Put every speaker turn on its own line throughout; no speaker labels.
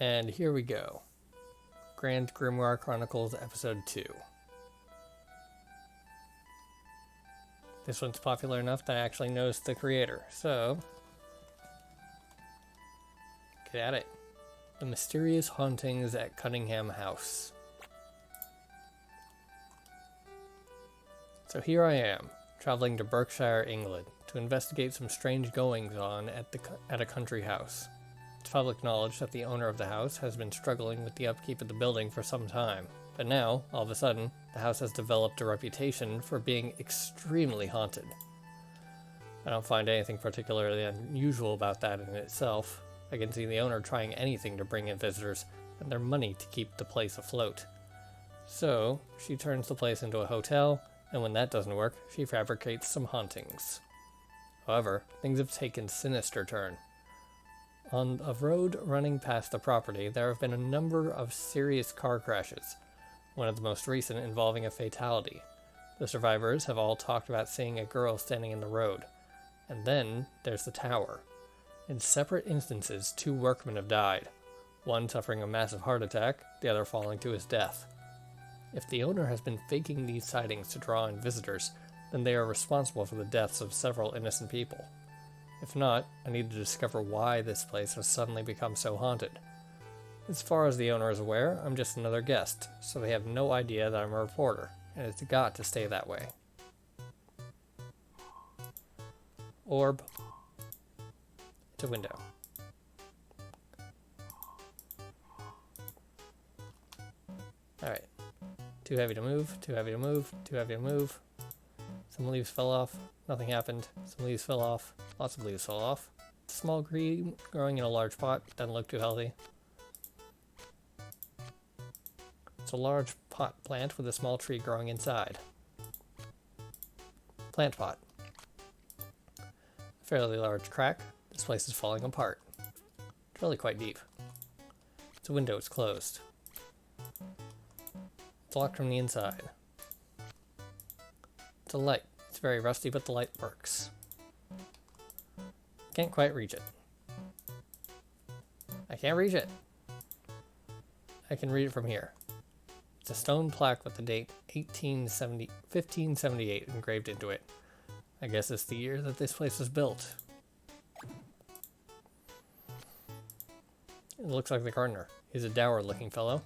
And here we go. Grand Grimoire Chronicles Episode 2. This one's popular enough that I actually knows the creator, so get at it. The Mysterious Hauntings at Cunningham House. So here I am, traveling to Berkshire, England, to investigate some strange goings-on at a country house. It's public knowledge that the owner of the house has been struggling with the upkeep of the building for some time, but now, all of a sudden, the house has developed a reputation for being extremely haunted. I don't find anything particularly unusual about that in itself. I can see the owner trying anything to bring in visitors and their money to keep the place afloat. So, she turns the place into a hotel, and when that doesn't work, she fabricates some hauntings. However, things have taken a sinister turn. On a road running past the property, there have been a number of serious car crashes, one of the most recent involving a fatality. The survivors have all talked about seeing a girl standing in the road. And then there's the tower. In separate instances, 2 workmen have died, one suffering a massive heart attack, the other falling to his death. If the owner has been faking these sightings to draw in visitors, then they are responsible for the deaths of several innocent people. If not, I need to discover why this place has suddenly become so haunted. As far as the owner is aware, I'm just another guest, so they have no idea that I'm a reporter, and it's got to stay that way. Orb. It's a window. Alright. Too heavy to move, too heavy to move, too heavy to move. Some leaves fell off. Nothing happened. Some leaves fell off. Lots of leaves fell off. Small green growing in a large pot. Doesn't look too healthy. It's a large pot plant with a small tree growing inside. Plant pot. A fairly large crack. This place is falling apart. It's really quite deep. It's a window. It's closed. It's locked from the inside. It's a light. It's very rusty, but the light works. Can't quite reach it. I can't reach it. I can read it from here. It's a stone plaque with the date 1578 engraved into it. I guess it's the year that this place was built. It looks like the gardener. He's a dour-looking fellow.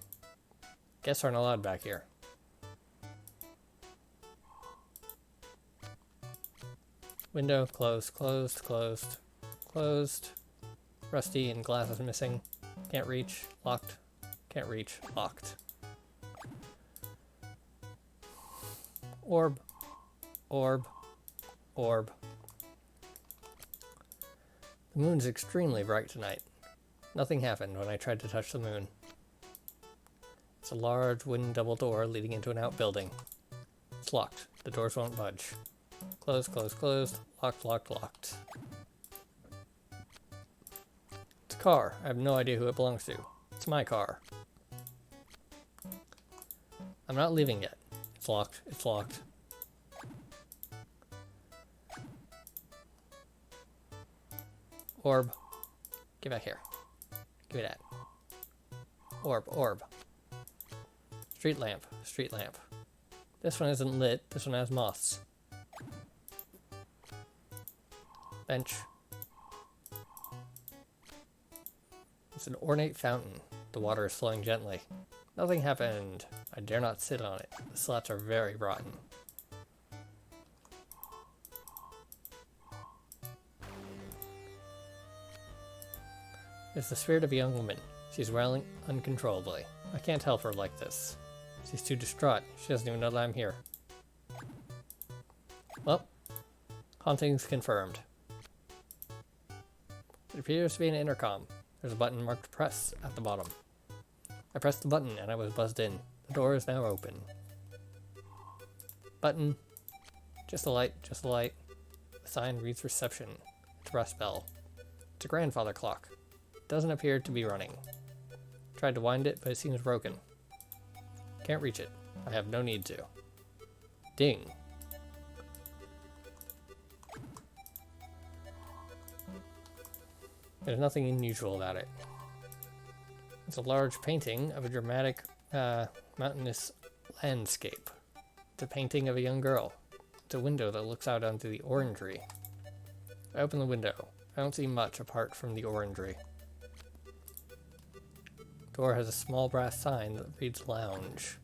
Guests aren't allowed back here. Window, closed, closed, closed, closed. Rusty and glass is missing. Can't reach, locked. Can't reach, locked. Orb, orb, orb. The moon's extremely bright tonight. Nothing happened when I tried to touch the moon. It's a large wooden double door leading into an outbuilding. It's locked. The doors won't budge. Closed, closed, closed. Locked, locked, locked. It's a car. I have no idea who it belongs to. It's my car. I'm not leaving yet. It's locked. It's locked. Orb. Get back here. Give me that. Orb, orb. Street lamp, street lamp. This one isn't lit. This one has moths. Bench. It's an ornate fountain. The water is flowing gently. Nothing happened. I dare not sit on it. The slats are very rotten. It's the spirit of a young woman. She's wailing uncontrollably. I can't help her like this. She's too distraught. She doesn't even know that I'm here. Well, hauntings confirmed. It appears to be an intercom. There's a button marked press at the bottom. I pressed the button and I was buzzed in. The door is now open. Button. Just a light, just a light. The sign reads reception. It's a rest bell. It's a grandfather clock. It doesn't appear to be running. Tried to wind it, but it seems broken. Can't reach it. I have no need to. Ding. There's nothing unusual about it. It's a large painting of a dramatic mountainous landscape. It's a painting of a young girl. It's a window that looks out onto the orangery. I open the window. I don't see much apart from the orangery. The door has a small brass sign that reads lounge.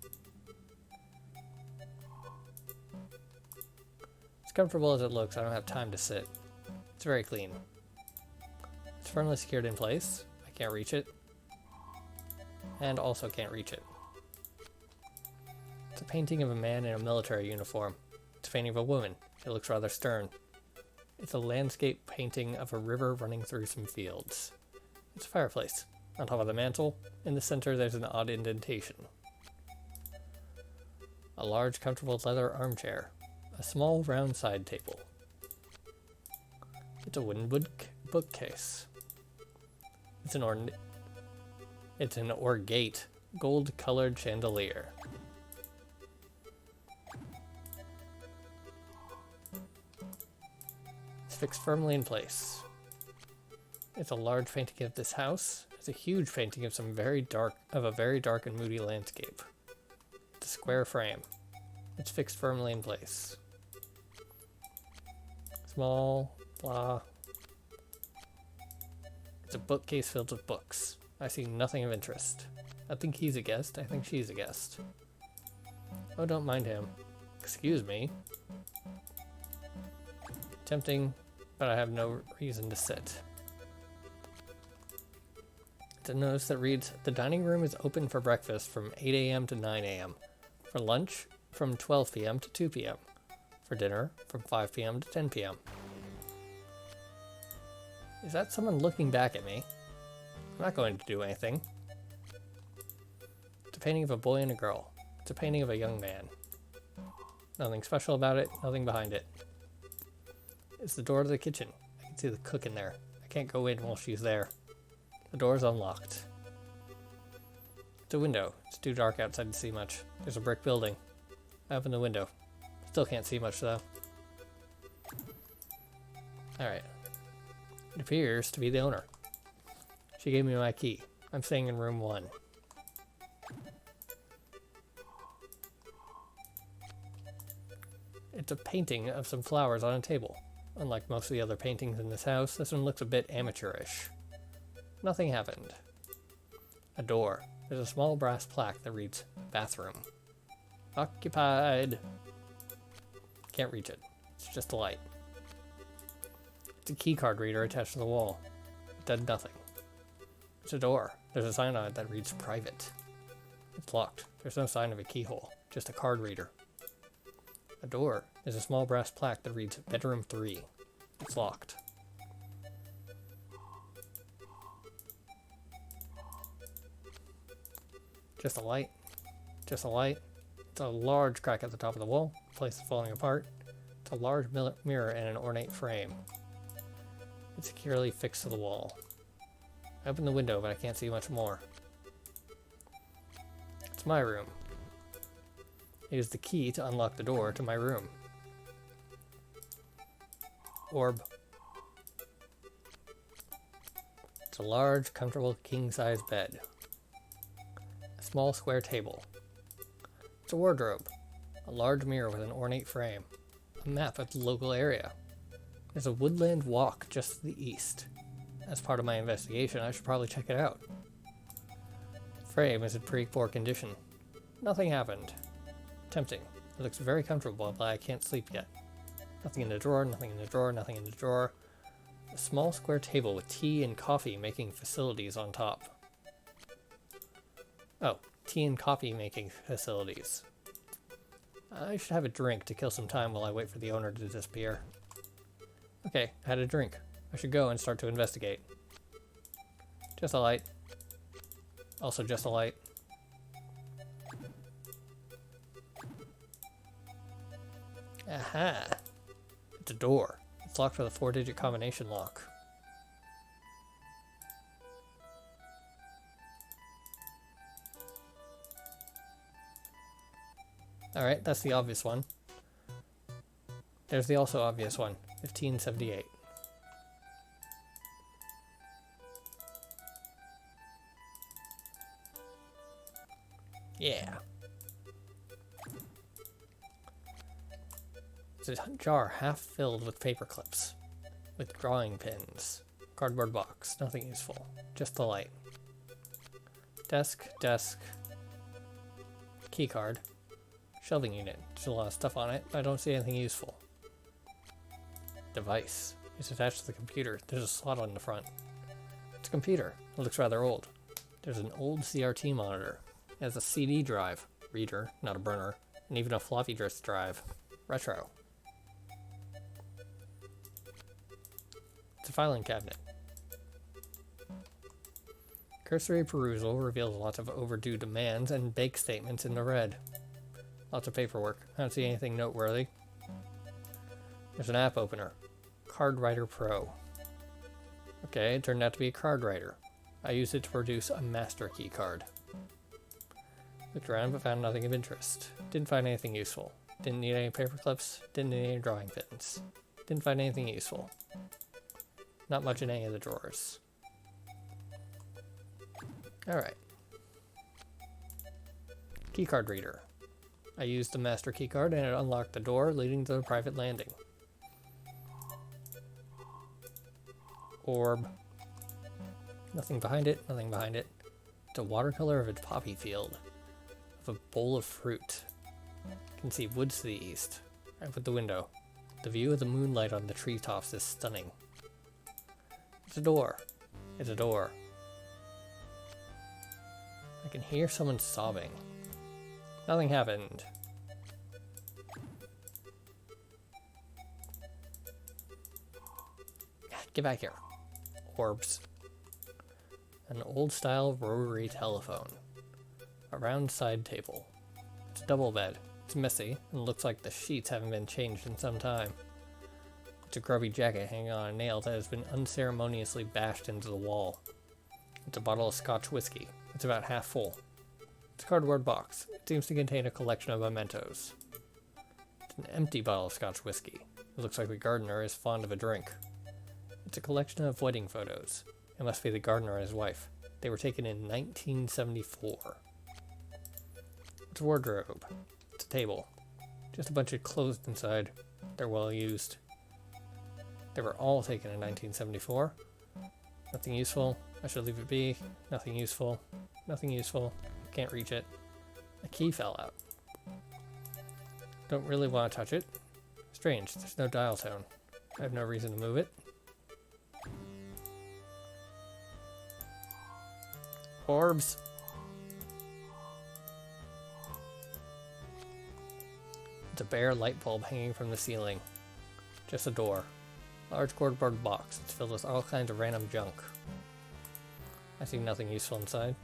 As comfortable as it looks, I don't have time to sit. It's very clean. It's firmly secured in place. I can't reach it. And also can't reach it. It's a painting of a man in a military uniform. It's a painting of a woman. It looks rather stern. It's a landscape painting of a river running through some fields. It's a fireplace. On top of the mantel, in the center, there's an odd indentation. A large, comfortable leather armchair. A small, round side table. It's a wooden bookcase. It's an ornate, gold-colored chandelier. It's fixed firmly in place. It's a large painting of this house. It's a huge painting of a very dark and moody landscape. It's a square frame. It's fixed firmly in place. Small, blah. It's a bookcase filled with books. I see nothing of interest. I think he's a guest. I think she's a guest. Oh, don't mind him. Excuse me. Tempting, but I have no reason to sit. It's a notice that reads, the dining room is open for breakfast from 8 a.m. to 9 a.m. For lunch, from 12 p.m. to 2 p.m. For dinner, from 5 p.m. to 10 p.m. Is that someone looking back at me? I'm not going to do anything. It's a painting of a boy and a girl. It's a painting of a young man. Nothing special about it, nothing behind it. It's the door to the kitchen. I can see the cook in there. I can't go in while she's there. The door's unlocked. It's a window. It's too dark outside to see much. There's a brick building. I open the window. Still can't see much though. Alright. It appears to be the owner. She gave me my key. I'm staying in room 1. It's a painting of some flowers on a table. Unlike most of the other paintings in this house, this one looks a bit amateurish. Nothing happened. A door. There's a small brass plaque that reads, bathroom. Occupied. Can't reach it. It's just a light. It's a key card reader attached to the wall. It does nothing. It's a door. There's a sign on it that reads private. It's locked. There's no sign of a keyhole, just a card reader. A door. There's a small brass plaque that reads bedroom 3. It's locked. Just a light. Just a light. It's a large crack at the top of the wall. The place is falling apart. It's a large mirror in an ornate frame. It's securely fixed to the wall. I open the window, but I can't see much more. It's my room. It is the key to unlock the door to my room. Orb. It's a large, comfortable, king-size bed. A small square table. It's a wardrobe. A large mirror with an ornate frame. A map of the local area. There's a woodland walk just to the east. As part of my investigation, I should probably check it out. The frame is in pretty poor condition. Nothing happened. Tempting. It looks very comfortable, but I can't sleep yet. Nothing in the drawer, nothing in the drawer, nothing in the drawer. A small square table with tea and coffee making facilities on top. Oh, tea and coffee making facilities. I should have a drink to kill some time while I wait for the owner to disappear. Okay, I had a drink. I should go and start to investigate. Just a light. Also just a light. Aha! It's a door. It's locked with a 4-digit combination lock. Alright, that's the obvious one. There's the also obvious one, 1578. Yeah. It's a jar half filled with paper clips, with drawing pins. Cardboard box, nothing useful, just the light. Desk, key card, shelving unit. There's a lot of stuff on it, but I don't see anything useful. Device. It's attached to the computer. There's a slot on the front. It's a computer. It looks rather old. There's an old CRT monitor. It has a CD drive, reader, not a burner, and even a floppy disk drive. Retro. It's a filing cabinet. Cursory perusal reveals lots of overdue demands and bank statements in the red. Lots of paperwork. I don't see anything noteworthy. There's an app opener. Card Writer Pro. Okay, it turned out to be a card writer. I used it to produce a master key card. Looked around but found nothing of interest. Didn't find anything useful. Didn't need any paper clips. Didn't need any drawing pins. Didn't find anything useful. Not much in any of the drawers. Alright. Keycard reader. I used the master keycard and it unlocked the door leading to the private landing. Orb. Nothing behind it, nothing behind it. It's a watercolor of a poppy field. Of a bowl of fruit. Can see woods to the east. I put the window. The view of the moonlight on the treetops is stunning. It's a door. It's a door. I can hear someone sobbing. Nothing happened. Get back here. Orbs. An old-style rotary telephone. A round side table. It's a double bed. It's messy, and looks like the sheets haven't been changed in some time. It's a grubby jacket hanging on a nail that has been unceremoniously bashed into the wall. It's a bottle of Scotch whiskey. It's about half full. It's a cardboard box. It seems to contain a collection of mementos. It's an empty bottle of Scotch whiskey. It looks like the gardener is fond of a drink. It's a collection of wedding photos. It must be the gardener and his wife. They were taken in 1974. It's a wardrobe. It's a table. Just a bunch of clothes inside. They're well used. They were all taken in 1974. Nothing useful. I should leave it be. Nothing useful. Nothing useful. Can't reach it. A key fell out. Don't really want to touch it. Strange. There's no dial tone. I have no reason to move it. Orbs. It's a bare light bulb hanging from the ceiling. Just a door. Large cardboard box. It's filled with all kinds of random junk. I see nothing useful inside.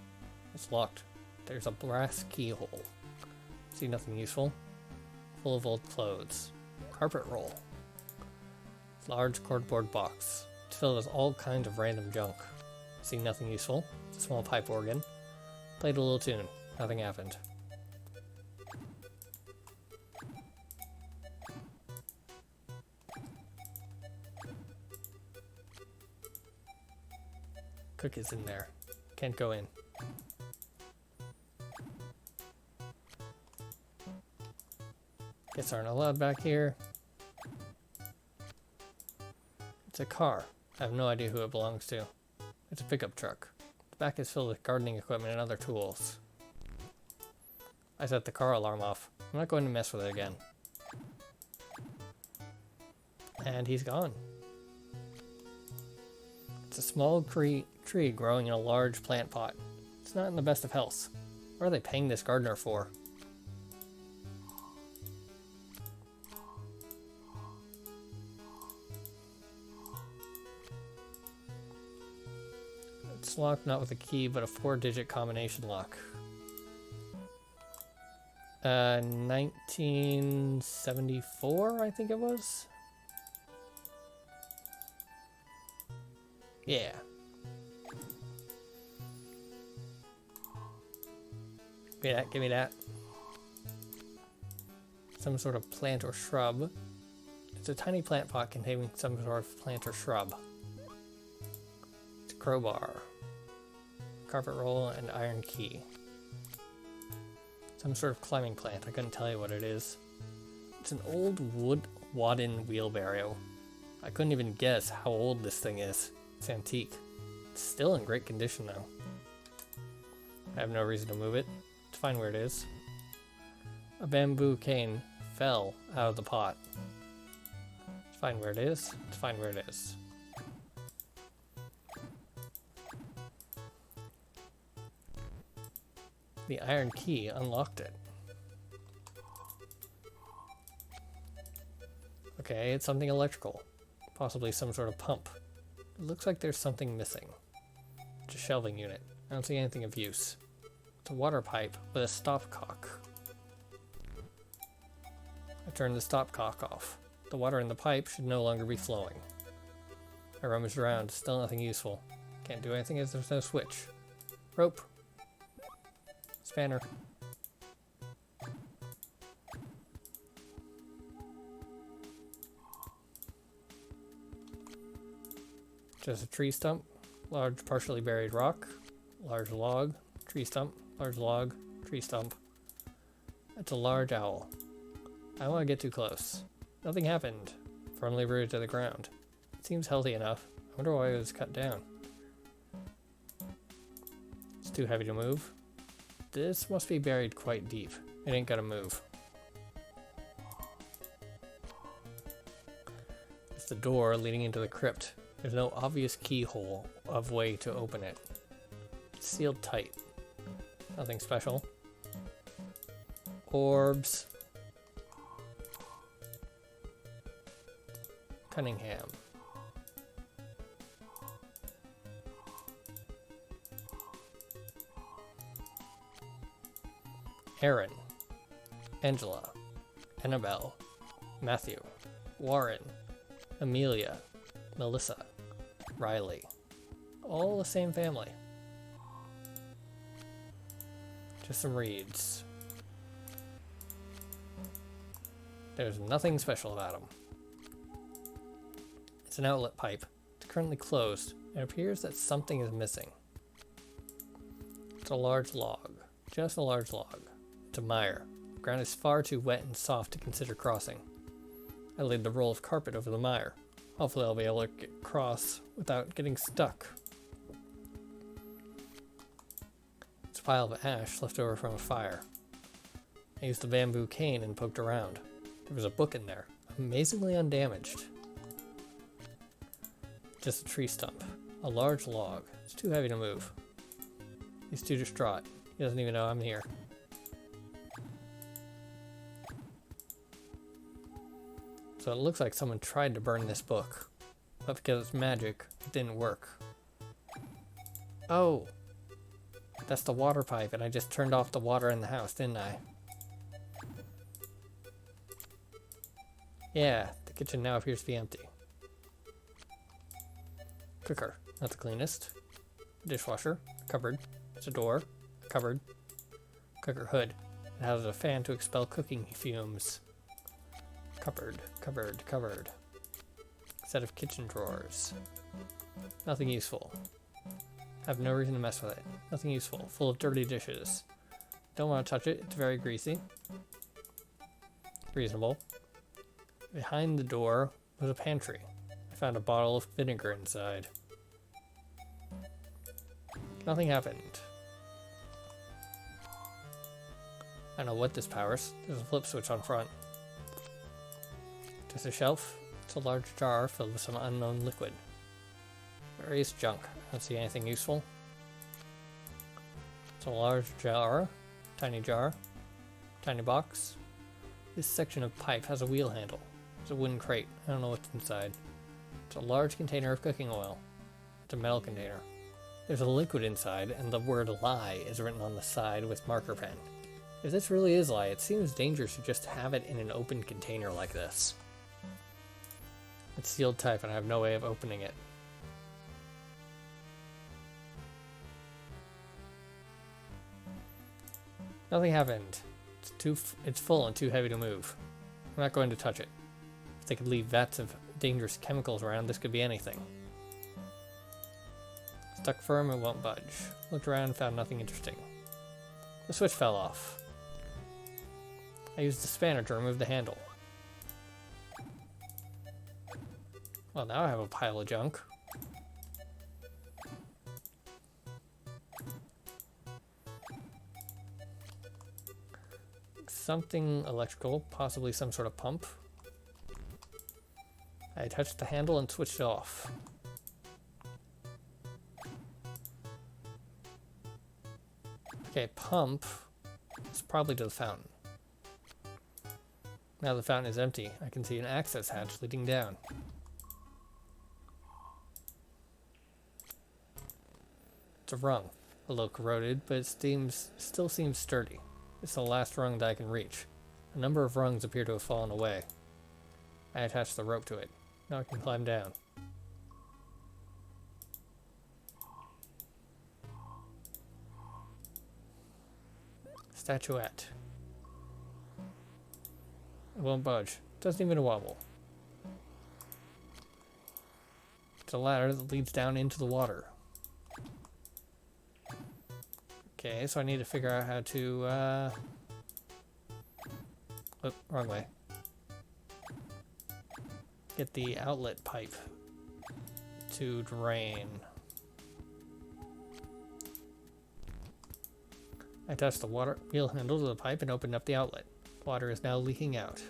It's locked. There's a brass keyhole. See nothing useful. Full of old clothes. Carpet roll. Large cardboard box. It's filled with all kinds of random junk. See nothing useful. It's a small pipe organ. Played a little tune. Nothing happened. Cook is in there. Can't go in. Guests aren't allowed back here. It's a car. I have no idea who it belongs to. It's a pickup truck. The back is filled with gardening equipment and other tools. I set the car alarm off. I'm not going to mess with it again. And he's gone. It's a small tree growing in a large plant pot. It's not in the best of health. What are they paying this gardener for? It's locked not with a key, but a 4-digit combination lock. 1974, I think it was? Yeah. Give me that, give me that. Some sort of plant or shrub. It's a tiny plant pot containing some sort of plant or shrub. It's a crowbar. Carpet roll and iron key. Some sort of climbing plant. I couldn't tell you what it is. It's an old wood wadden wheelbarrow. I couldn't even guess how old this thing is. It's antique. It's still in great condition though. I have no reason to move it. To find where it is. A bamboo cane fell out of the pot. To find where it is. To find where it is. The iron key unlocked it. Okay, it's something electrical. Possibly some sort of pump. It looks like there's something missing. It's a shelving unit. I don't see anything of use. It's a water pipe with a stopcock. I turned the stopcock off. The water in the pipe should no longer be flowing. I rummaged around, still nothing useful. Can't do anything as there's no switch. Rope. Spanner. Just a tree stump, large partially buried rock, large log, tree stump, large log, tree stump. It's a large owl. I don't want to get too close. Nothing happened. Firmly rooted to the ground. It seems healthy enough. I wonder why it was cut down. It's too heavy to move. This must be buried quite deep. It ain't gonna move. It's the door leading into the crypt. There's no obvious keyhole of way to open it. It's sealed tight. Nothing special. Orbs. Cunningham. Aaron. Angela. Annabelle. Matthew. Warren. Amelia. Melissa. Riley. All the same family. Just some reeds. There's nothing special about them. It's an outlet pipe. It's currently closed. It appears that something is missing. It's a large log. Just a large log. It's a mire. The ground is far too wet and soft to consider crossing. I laid the roll of carpet over the mire. Hopefully I'll be able to get across without getting stuck. It's a pile of ash left over from a fire. I used the bamboo cane and poked around. There was a book in there, amazingly undamaged. Just a tree stump. A large log. It's too heavy to move. He's too distraught. He doesn't even know I'm here. So it looks like someone tried to burn this book, but because it's magic, it didn't work. Oh, that's the water pipe, and I just turned off the water in the house, didn't I? Yeah, the kitchen now appears to be empty. Cooker, not the cleanest. Dishwasher, cupboard, it's a door, cupboard. Cooker hood, it has a fan to expel cooking fumes. Cupboard, cupboard, cupboard. Set of kitchen drawers. Nothing useful. Have no reason to mess with it. Nothing useful. Full of dirty dishes. Don't want to touch it. It's very greasy. Reasonable. Behind the door was a pantry. I found a bottle of vinegar inside. Nothing happened. I don't know what this powers. There's a flip switch on front. Just a shelf. It's a large jar filled with some unknown liquid. Various junk. I don't see anything useful. It's a large jar. Tiny box. This section of pipe has a wheel handle. It's a wooden crate. I don't know what's inside. It's a large container of cooking oil. It's a metal container. There's a liquid inside, and the word lie is written on the side with marker pen. If this really is lye, it seems dangerous to just have it in an open container like this. It's sealed tight, and I have no way of opening it. Nothing happened. It's full and too heavy to move. I'm not going to touch it. If they could leave vats of dangerous chemicals around, this could be anything. Stuck firm and won't budge. Looked around and found nothing interesting. The switch fell off. I used the spanner to remove the handle. Well, now I have a pile of junk. Something electrical, possibly some sort of pump. I touched the handle and switched it off. Okay, pump is probably to the fountain. Now the fountain is empty. I can see an access hatch leading down. It's a rung. A little corroded, but it still seems sturdy. It's the last rung that I can reach. A number of rungs appear to have fallen away. I attached the rope to it. Now I can climb down. Statuette. It won't budge. Doesn't even wobble. It's a ladder that leads down into the water. Okay, so I need to figure out how to, oh, wrong way. Get the outlet pipe to drain. I touched the water wheel handle to the pipe and opened up the outlet. Water is now leaking out.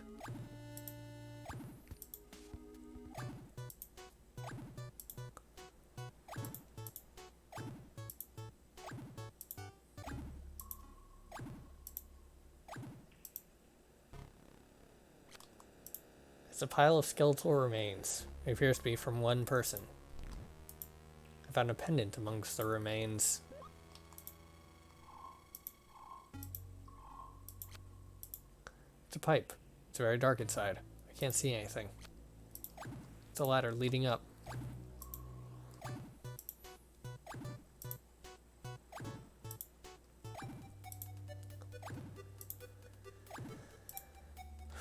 It's a pile of skeletal remains. It appears to be from one person. I found a pendant amongst the remains. It's a pipe. It's very dark inside. I can't see anything. It's a ladder leading up.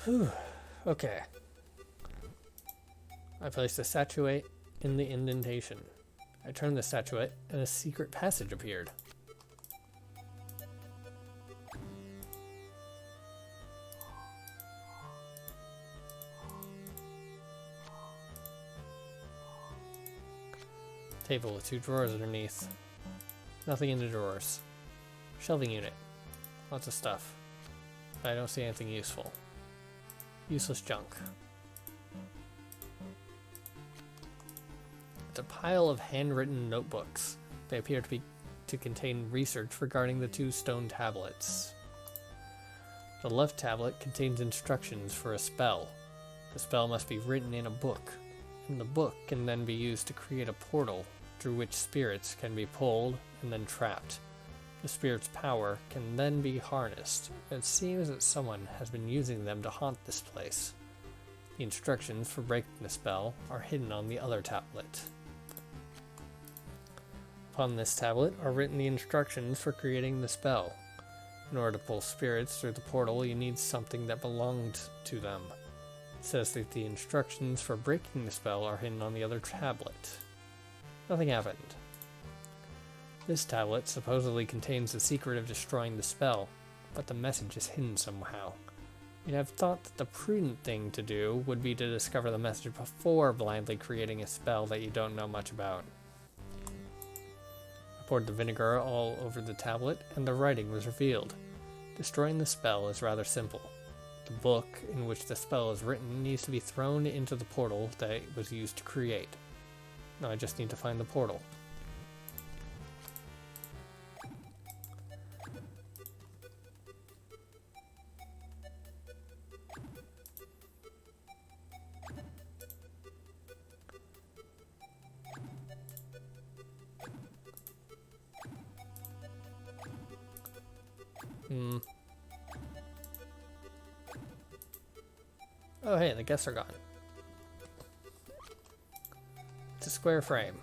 Whew. Okay. I placed the statuette in the indentation. I turned the statuette and a secret passage appeared. Table with 2 drawers underneath. Nothing in the drawers. Shelving unit. Lots of stuff. But I don't see anything useful. Useless junk. It's a pile of handwritten notebooks. They appear to contain research regarding the 2 stone tablets. The left tablet contains instructions for a spell. The spell must be written in a book, and the book can then be used to create a portal through which spirits can be pulled and then trapped. The spirit's power can then be harnessed. It seems that someone has been using them to haunt this place. The instructions for breaking the spell are hidden on the other tablet. Upon this tablet are written the instructions for creating the spell. In order to pull spirits through the portal, you need something that belonged to them. It says that the instructions for breaking the spell are hidden on the other tablet. Nothing happened. This tablet supposedly contains the secret of destroying the spell, but the message is hidden somehow. You'd have thought that the prudent thing to do would be to discover the message before blindly creating a spell that you don't know much about. I poured the vinegar all over the tablet, and the writing was revealed. Destroying the spell is rather simple. The book in which the spell is written needs to be thrown into the portal that it was used to create. Now I just need to find the portal. Oh hey, the guests are gone. It's a square frame.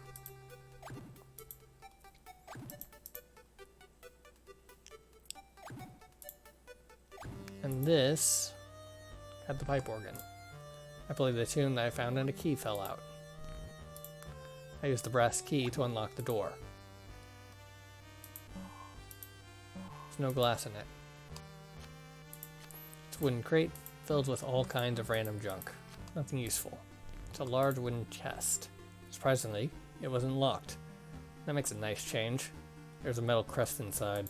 And this had the pipe organ. I played the tune that I found and a key fell out. I used the brass key to unlock the door. There's no glass in it. It's a wooden crate filled with all kinds of random junk. Nothing useful. It's a large wooden chest. Surprisingly, it wasn't locked. That makes a nice change. There's a metal crest inside.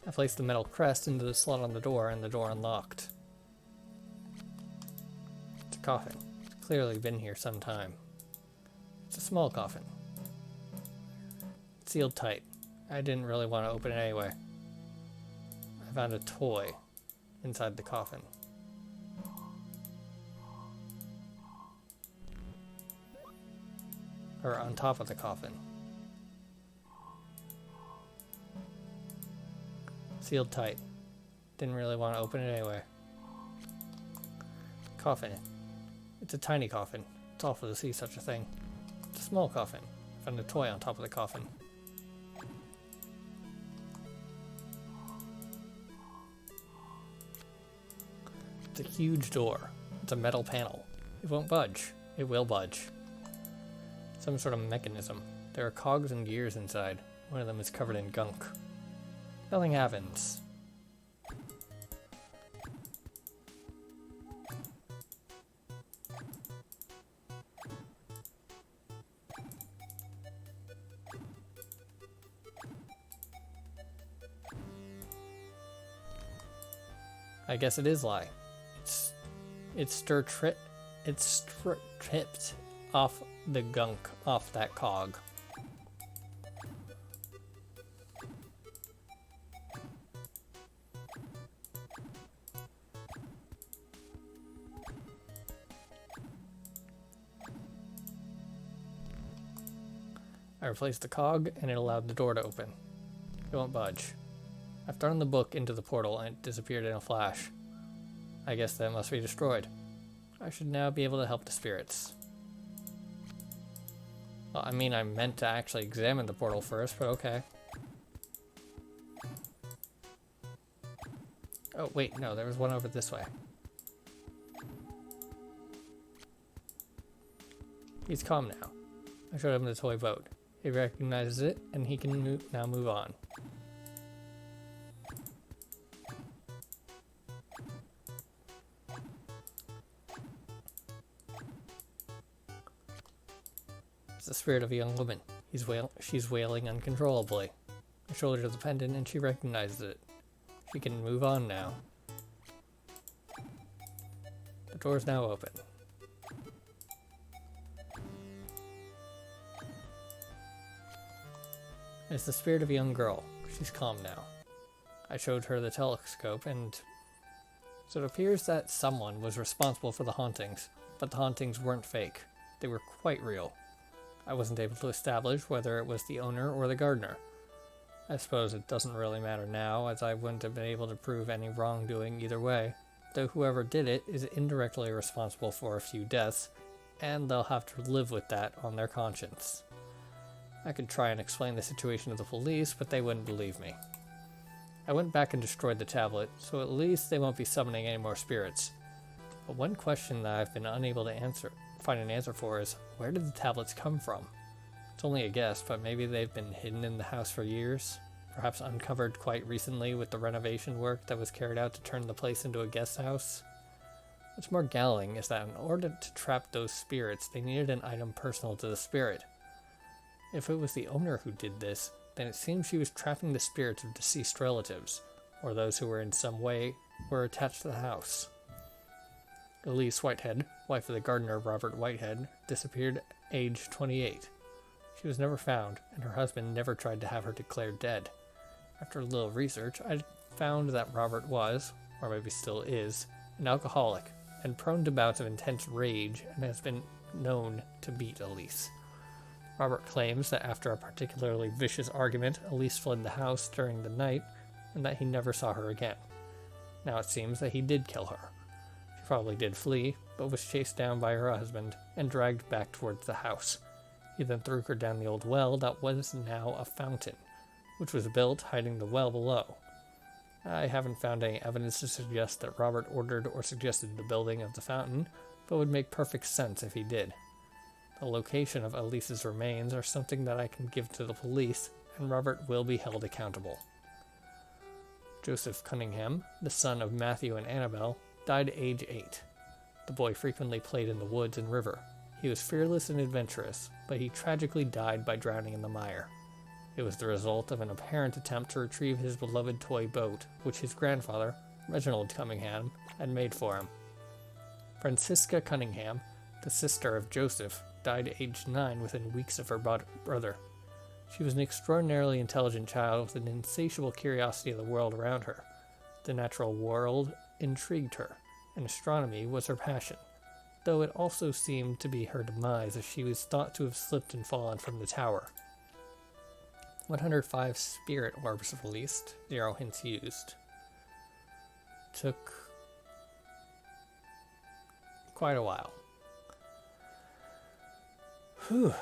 I placed the metal crest into the slot on the door, and the door unlocked. It's a coffin. It's clearly been here some time. It's a small coffin. It's sealed tight. I didn't really want to open it anyway. I found a toy inside the coffin. Or on top of the coffin. Sealed tight. Didn't really want to open it anyway. Coffin. It's a tiny coffin. It's awful to see such a thing. It's a small coffin. I found a toy on top of the coffin. It's a huge door. It's a metal panel. It won't budge. It will budge. Some sort of mechanism. There are cogs and gears inside. One of them is covered in gunk. Nothing happens. I guess it is lie. It's stripped off the gunk off that cog. I replaced the cog and it allowed the door to open. It won't budge. I've thrown the book into the portal and it disappeared in a flash. I guess that must be destroyed. I should now be able to help the spirits. Well, I mean, I meant to actually examine the portal first, but okay. Oh, wait, no, there was one over this way. He's calm now. I showed him the toy boat. He recognizes it, and he can now move on. It's the spirit of a young woman. She's wailing uncontrollably. I showed her the pendant, and she recognizes it. She can move on now. The door's now open. It's the spirit of a young girl. She's calm now. I showed her the telescope, and so it appears that someone was responsible for the hauntings, but the hauntings weren't fake. They were quite real. I wasn't able to establish whether it was the owner or the gardener. I suppose it doesn't really matter now, as I wouldn't have been able to prove any wrongdoing either way, though whoever did it is indirectly responsible for a few deaths, and they'll have to live with that on their conscience. I could try and explain the situation to the police, but they wouldn't believe me. I went back and destroyed the tablet, so at least they won't be summoning any more spirits. But one question that I've been unable to find an answer for is, where did the tablets come from? It's only a guess, but maybe they've been hidden in the house for years, perhaps uncovered quite recently with the renovation work that was carried out to turn the place into a guest house. What's more galling is that in order to trap those spirits, they needed an item personal to the spirit. If it was the owner who did this, then it seems she was trapping the spirits of deceased relatives, or those who were in some way attached to the house. Elise Whitehead, wife of the gardener Robert Whitehead, disappeared age 28. She was never found, and her husband never tried to have her declared dead. After a little research, I found that Robert was, or maybe still is, an alcoholic, and prone to bouts of intense rage, and has been known to beat Elise. Robert claims that after a particularly vicious argument, Elise fled the house during the night, and that he never saw her again. Now it seems that he did kill her. She probably did flee, but was chased down by her husband and dragged back towards the house. He then threw her down the old well that was now a fountain, which was built hiding the well below. I haven't found any evidence to suggest that Robert ordered or suggested the building of the fountain, but would make perfect sense if he did. The location of Elise's remains are something that I can give to the police, and Robert will be held accountable. Joseph Cunningham, the son of Matthew and Annabel, died at age 8. The boy frequently played in the woods and river. He was fearless and adventurous, but he tragically died by drowning in the mire. It was the result of an apparent attempt to retrieve his beloved toy boat, which his grandfather, Reginald Cunningham, had made for him. Franziska Cunningham, the sister of Joseph, died at age 9 within weeks of her brother. She was an extraordinarily intelligent child with an insatiable curiosity of the world around her. The natural world intrigued her, and astronomy was her passion, though it also seemed to be her demise as she was thought to have slipped and fallen from the tower. 105 spirit orbs released, 0 hints used. Took quite a while. Whew.